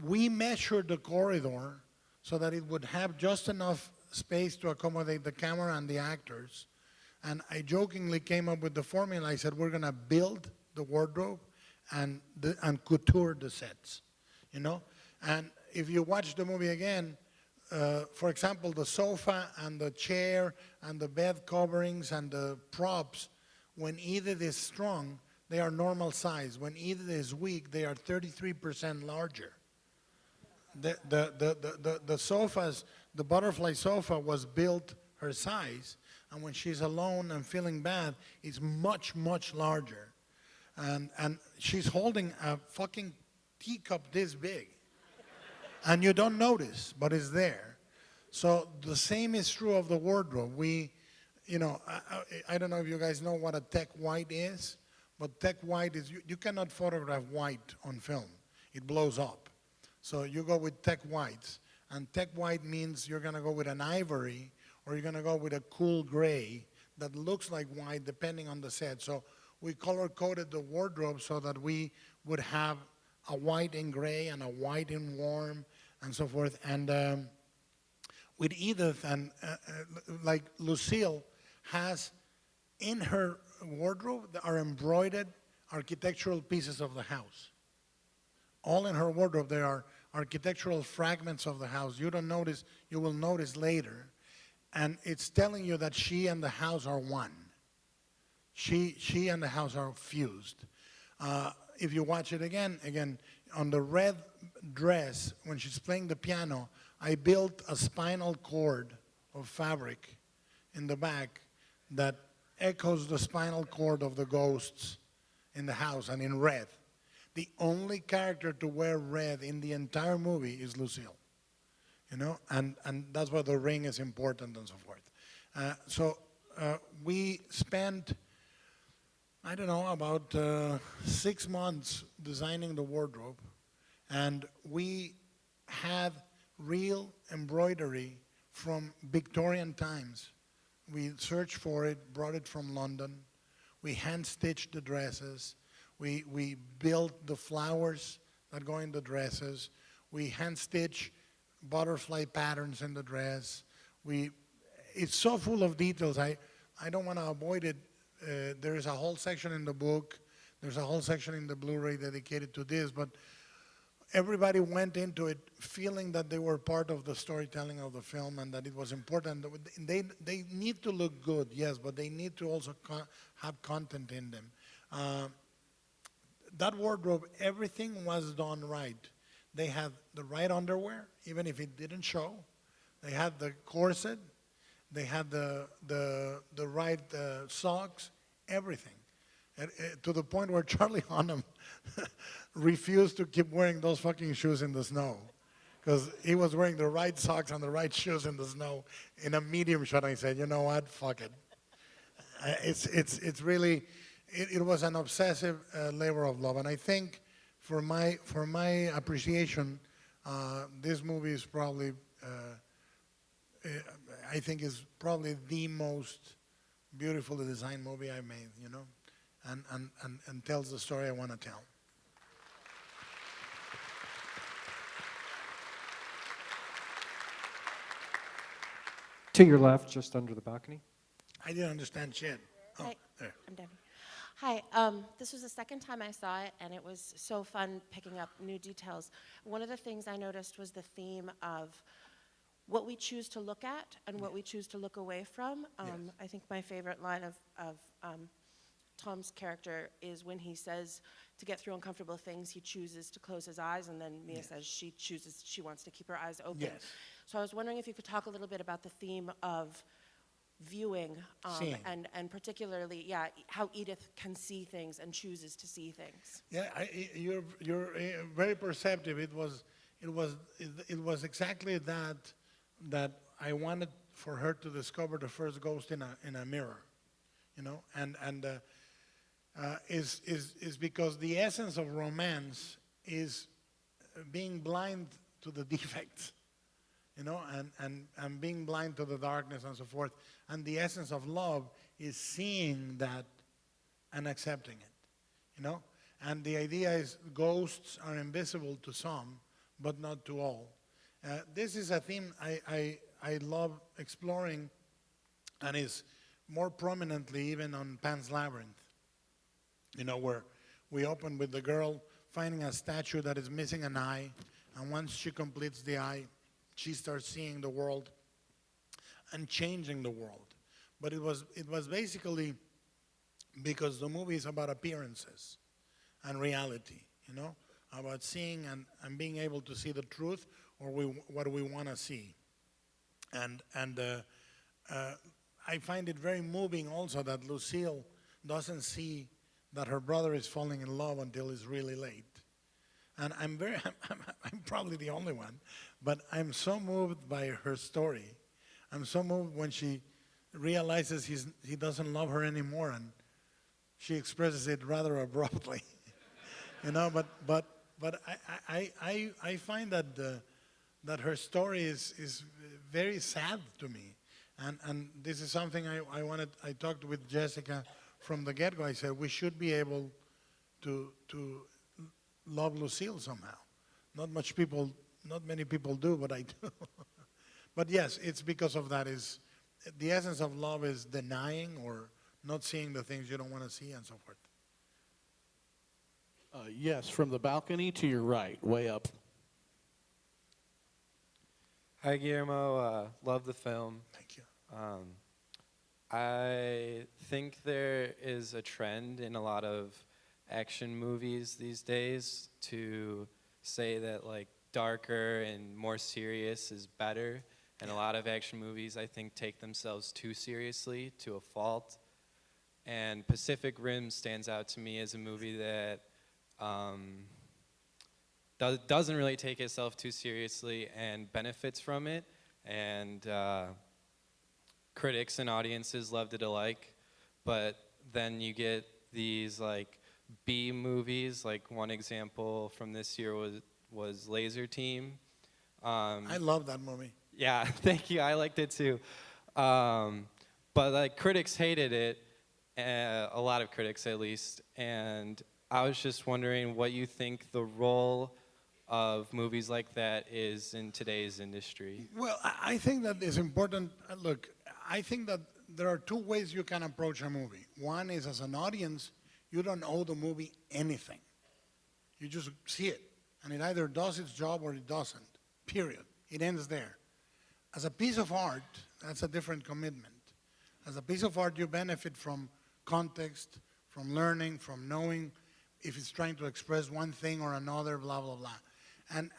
we measured the corridor so that it would have just enough space to accommodate the camera and the actors. And I jokingly came up with the formula. I said, we're going to build the wardrobe and couture the sets, And if you watch the movie again, for example, the sofa and the chair and the bed coverings and the props, when Edith is strong, they are normal size. When Edith is weak, they are 33% larger. The sofas, the butterfly sofa was built her size, and when she's alone and feeling bad, it's much, much larger. And she's holding a fucking teacup this big. And you don't notice, but it's there. So the same is true of the wardrobe. I don't know if you guys know what a tech white is, but tech white is, you cannot photograph white on film. It blows up. So you go with tech whites. And tech white means you're going to go with an ivory, or you're going to go with a cool gray that looks like white depending on the set. So we color-coded the wardrobe so that we would have a white in gray and a white in warm and so forth. And with Edith, and like Lucille has in her wardrobe are embroidered architectural pieces of the house. All in her wardrobe there are architectural fragments of the house. You don't notice, you will notice later. And it's telling you that she and the house are one. She and the house are fused. If you watch it again, on the red dress, when she's playing the piano, I built a spinal cord of fabric in the back that echoes the spinal cord of the ghosts in the house, and in red. The only character to wear red in the entire movie is Lucille. And that's why the ring is important and so forth. So we spent, I don't know, about 6 months designing the wardrobe, and we had real embroidery from Victorian times. We searched for it, brought it from London. We hand-stitched the dresses. We built the flowers that go in the dresses. We hand-stitch butterfly patterns in the dress. It's so full of details. I don't want to avoid it. There is a whole section in the book. There's a whole section in the Blu-ray dedicated to this. But everybody went into it feeling that they were part of the storytelling of the film and that it was important. They need to look good, yes, but they need to also have content in them. That wardrobe, everything was done right. They had the right underwear, even if it didn't show. They had the corset. They had the right socks, everything. To the point where Charlie Hunnam refused to keep wearing those fucking shoes in the snow, because he was wearing the right socks and the right shoes in the snow in a medium shot. I said, you know what, fuck it. It's really, it was an obsessive labor of love, and I think for my appreciation, this movie is probably, I think is probably the most beautifully designed movie I made, and tells the story I want to tell. To your left, just under the balcony. I didn't understand shit. Oh, Hi, there. I'm Debbie. Hi, this was the second time I saw it, and it was so fun picking up new details. One of the things I noticed was the theme of what we choose to look at and what we choose to look away from. Yes. I think my favorite line of Tom's character is when he says to get through uncomfortable things, he chooses to close his eyes, and then Mia Yes. says she wants to keep her eyes open. Yes. So I was wondering if you could talk a little bit about the theme of viewing, Seeing. and particularly, how Edith can see things and chooses to see things. Yeah, you're very perceptive. It was exactly that I wanted for her to discover the first ghost in a mirror, you know, and is because the essence of romance is being blind to the defects, you know, and being blind to the darkness and so forth. And the essence of love is seeing that and accepting it, you know. And the idea is ghosts are invisible to some, but not to all. This is a theme I love exploring, and is more prominently even on Pan's Labyrinth, you know, where we open with the girl finding a statue that is missing an eye, and once she completes the eye, she starts seeing the world and changing the world. But it was basically because the movie is about appearances and reality, you know, about seeing and being able to see the truth or what we want to see. And I find it very moving also that Lucille doesn't see that her brother is falling in love until it's really late. And I'm probably the only one, but I'm so moved by her story. I'm so moved when she realizes he doesn't love her anymore, and she expresses it rather abruptly, you know. But I find that her story is very sad to me, and this is something I talked with Jessica from the get-go. I said we should be able to love Lucille somehow. Not many people do, but I do. But yes, it's because of that. Is the essence of love is denying or not seeing the things you don't want to see and so forth. Yes, from the balcony to your right, way up. Hi, Guillermo. Love the film. Thank you. I think there is a trend in a lot of action movies these days to say that like darker and more serious is better. And a lot of action movies, I think, take themselves too seriously to a fault. And Pacific Rim stands out to me as a movie that doesn't really take itself too seriously and benefits from it. And critics and audiences loved it alike. But then you get these like B movies. Like one example from this year was Laser Team. I love that movie. Yeah, thank you. I liked it too. But like critics hated it, a lot of critics at least. And I was just wondering what you think the role of movies like that is in today's industry. Well, I think that it's important. Look, I think that there are two ways you can approach a movie. One is as an audience, you don't owe the movie anything. You just see it, and it either does its job or it doesn't, period. It ends there. As a piece of art, that's a different commitment. As a piece of art, you benefit from context, from learning, from knowing if it's trying to express one thing or another, blah, blah, blah. And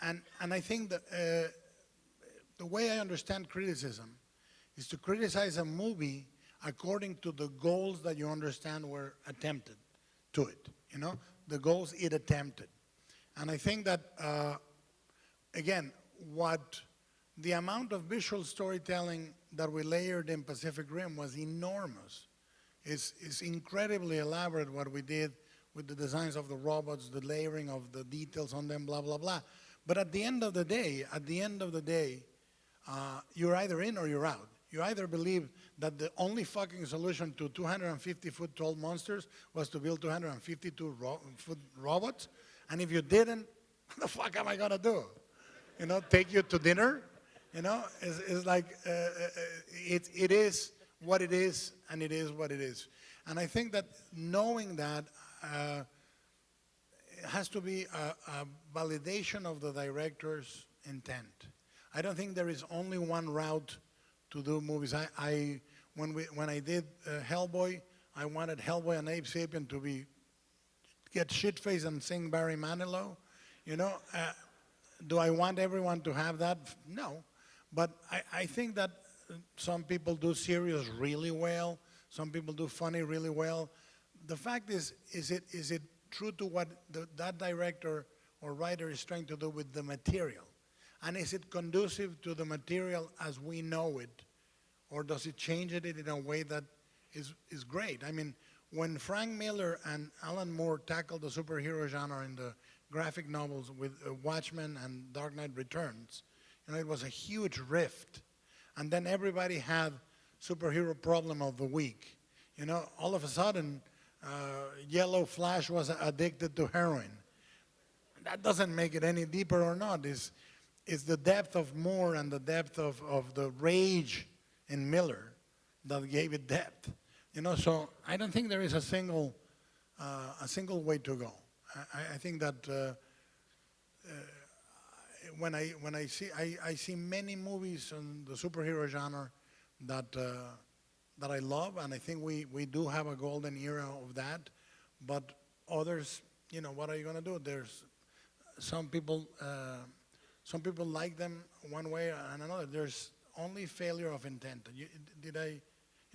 I think that the way I understand criticism is to criticize a movie according to the goals that you understand were attempted to it, you know, the goals it attempted. And I think that, again, the amount of visual storytelling that we layered in Pacific Rim was enormous. It's incredibly elaborate what we did with the designs of the robots, the layering of the details on them, blah, blah, blah. But at the end of the day, you're either in or you're out. You either believe that the only fucking solution to 250-foot tall monsters was to build 252-foot robots, and if you didn't, what the fuck am I gonna do? You know, take you to dinner? You know, it's like, it is what it is, and it is what it is. And I think that knowing that it has to be a validation of the director's intent. I don't think there is only one route to do movies. When I did Hellboy, I wanted Hellboy and Abe Sapien to be get shit-faced and sing Barry Manilow. You know, do I want everyone to have that? No. But I think that some people do serious really well. Some people do funny really well. The fact is it true to what that director or writer is trying to do with the material? And is it conducive to the material as we know it? Or does it change it in a way that is great? I mean, when Frank Miller and Alan Moore tackled the superhero genre in the graphic novels with Watchmen and Dark Knight Returns, you know, it was a huge rift. And then everybody had superhero problem of the week. You know, all of a sudden, Yellow Flash was addicted to heroin. That doesn't make it any deeper or not. It's the depth of Moore and the depth of the rage in Miller that gave it depth. You know, so I don't think there is a single way to go. I think that when I see many movies in the superhero genre that I love, and I think we do have a golden era of that. But others, you know, what are you going to do? There's some people like them one way and another. There's only failure of intent. You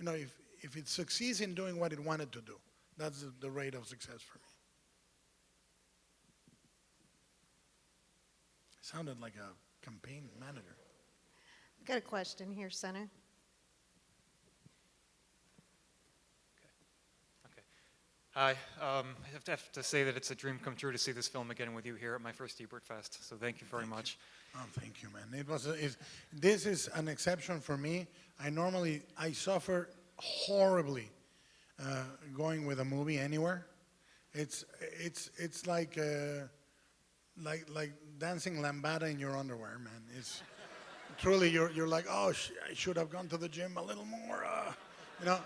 know, if it succeeds in doing what it wanted to do, that's the rate of success for me. Sounded like a campaign manager. I've got a question here, Senator. Hi. I have to say that it's a dream come true to see this film again with you here at my first Ebertfest. So thank you very much. Oh, thank you, man. This is an exception for me. I suffer horribly going with a movie anywhere. It's like dancing lambada in your underwear, man. It's truly you're like, oh, I should have gone to the gym a little more. You know.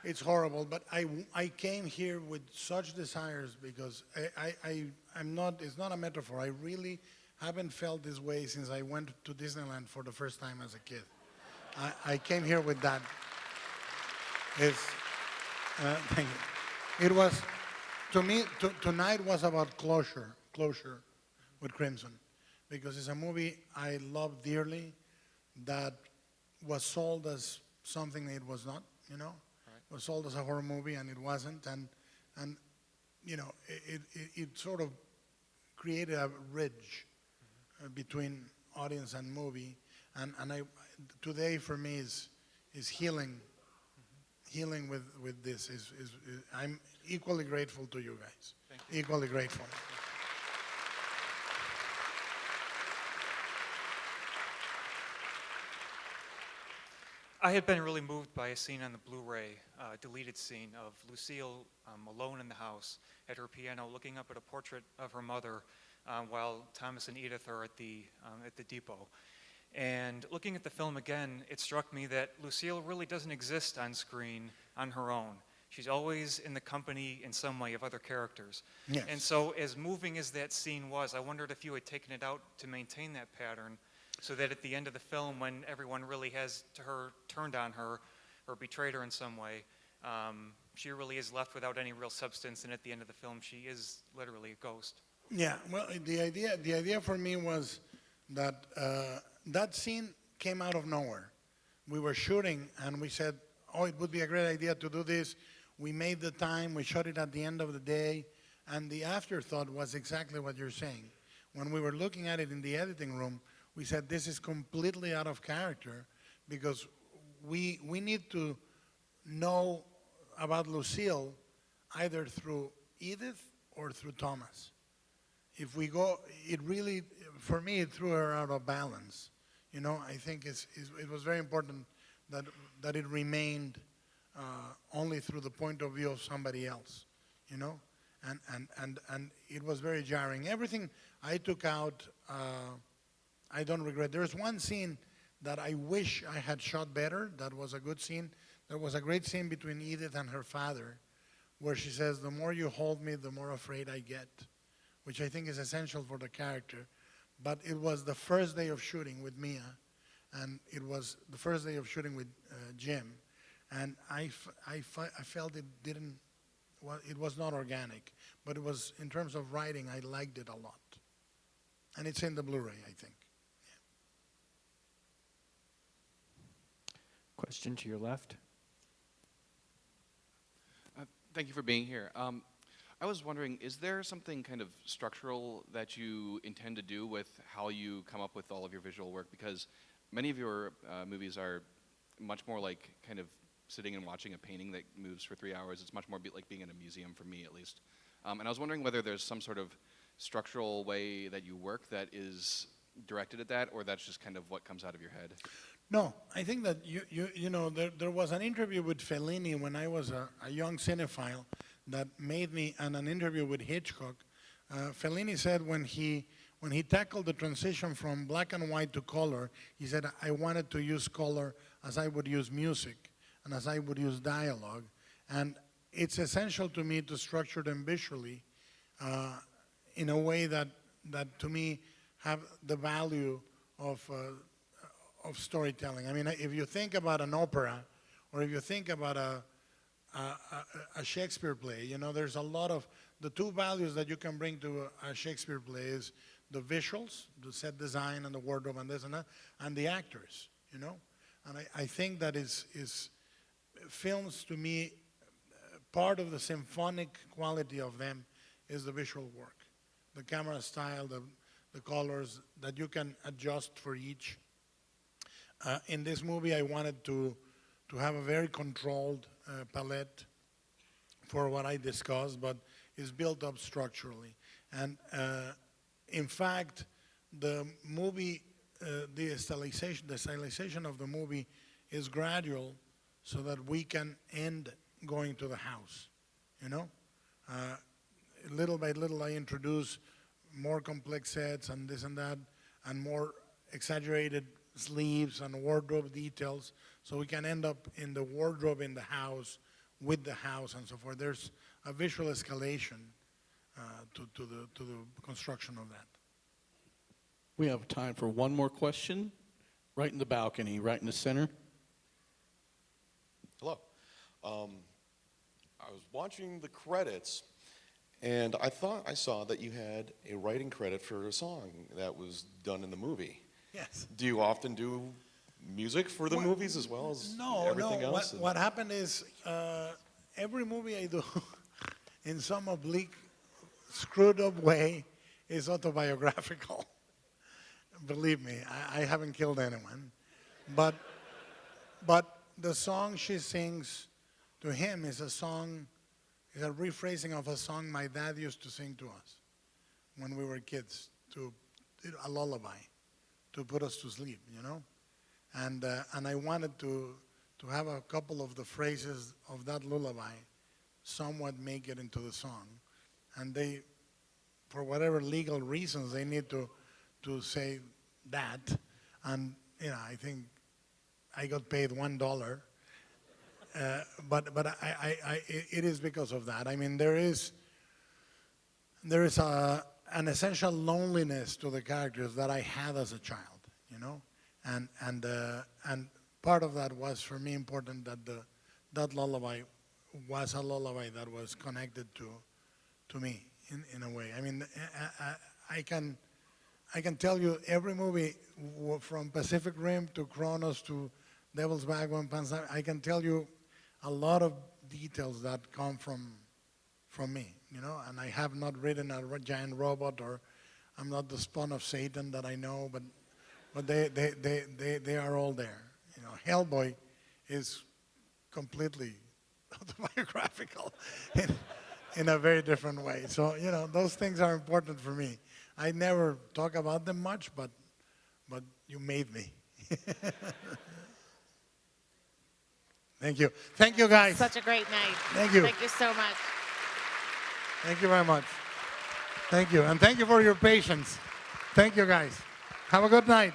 It's horrible, but I came here with such desires because I'm not, it's not a metaphor. I really haven't felt this way since I went to Disneyland for the first time as a kid. I came here with that. Thank you. It was, to me, tonight was about closure with Crimson, because it's a movie I love dearly that was sold as something it was not, you know. Was sold as a horror movie, and it wasn't, and you know, it sort of created a ridge between audience and movie, and today for me is healing with this. I'm equally grateful to you guys. Equally grateful. I had been really moved by a scene on the Blu-ray, deleted scene of Lucille alone in the house at her piano, looking up at a portrait of her mother while Thomas and Edith are at the depot. And looking at the film again, it struck me that Lucille really doesn't exist on screen on her own. She's always in the company in some way of other characters. Yes. And so as moving as that scene was, I wondered if you had taken it out to maintain that pattern, so that at the end of the film, when everyone really has turned on her or betrayed her in some way, she really is left without any real substance, and at the end of the film, she is literally a ghost. Yeah, well, the idea for me was that that scene came out of nowhere. We were shooting, and we said, oh, it would be a great idea to do this. We made the time, we shot it at the end of the day, and the afterthought was exactly what you're saying. When we were looking at it in the editing room, we said this is completely out of character because we need to know about Lucille either through Edith or through Thomas. If we go, it really, for me, it threw her out of balance. You know, I think it was very important that it remained only through the point of view of somebody else, you know? And it was very jarring. Everything I took out, I don't regret. There's one scene that I wish I had shot better. That was a good scene. There was a great scene between Edith and her father where she says, the more you hold me, the more afraid I get, which I think is essential for the character. But it was the first day of shooting with Mia, and it was the first day of shooting with Jim, and I felt it didn't it was not organic, but it was, in terms of writing, I liked it a lot. And it's in the Blu-ray, I think. Question to your left. Thank you for being here. I was wondering, is there something kind of structural that you intend to do with how you come up with all of your visual work? Because many of your movies are much more like kind of sitting and watching a painting that moves for 3 hours. It's much more like being in a museum, for me at least. And I was wondering whether there's some sort of structural way that you work that is directed at that, or that's just kind of what comes out of your head? No, I think that you know, there was an interview with Fellini when I was a young cinephile that made me, and an interview with Hitchcock. Fellini said when he tackled the transition from black and white to color, he said, I wanted to use color as I would use music and as I would use dialogue. And it's essential to me to structure them visually in a way that to me have the value of storytelling. I mean, if you think about an opera, or if you think about a Shakespeare play, you know, there's a lot of, the two values that you can bring to a Shakespeare play is the visuals, the set design and the wardrobe and this and that, and the actors, you know. And I think that is films, to me, part of the symphonic quality of them is the visual work, the camera style, the colors that you can adjust for each. In this movie, I wanted to have a very controlled palette for what I discussed, but is built up structurally. And in fact, the movie, the stylization of the movie is gradual, so that we can end going to the house, you know? Little by little, I introduce more complex sets and this and that, and more exaggerated sleeves and wardrobe details, so we can end up in the wardrobe in the house, with the house and so forth. There's a visual escalation to the construction of that. We have time for one more question. Right in the balcony, right in the center. Hello. I was watching the credits, and I thought I saw that you had a writing credit for a song that was done in the movie. Yes. Do you often do music for the movies as well as everything else? What happened is, every movie I do, in some oblique, screwed up way, is autobiographical. Believe me, I haven't killed anyone. But the song she sings to him is a rephrasing of a song my dad used to sing to us when we were kids, a lullaby, to put us to sleep, you know? And I wanted to have a couple of the phrases of that lullaby somewhat make it into the song. And they, for whatever legal reasons, they need to say that. And, you know, I think I got paid $1. But it is because of that. I mean, there is an essential loneliness to the characters that I had as a child, you know? And part of that was, for me, important that that lullaby was a lullaby that was connected to me in a way. I mean, I can tell you every movie from Pacific Rim to Kronos to Devil's Backbone, Panzer, I can tell you a lot of details that come from me, you know. And I have not ridden a giant robot, or I'm not the spawn of Satan that I know, but they are all there. You know, Hellboy is completely autobiographical in a very different way. So, you know, those things are important for me. I never talk about them much, but you made me. Thank you. Thank you, guys. Such a great night. Thank you. Thank you so much. Thank you very much. Thank you. And thank you for your patience. Thank you, guys. Have a good night.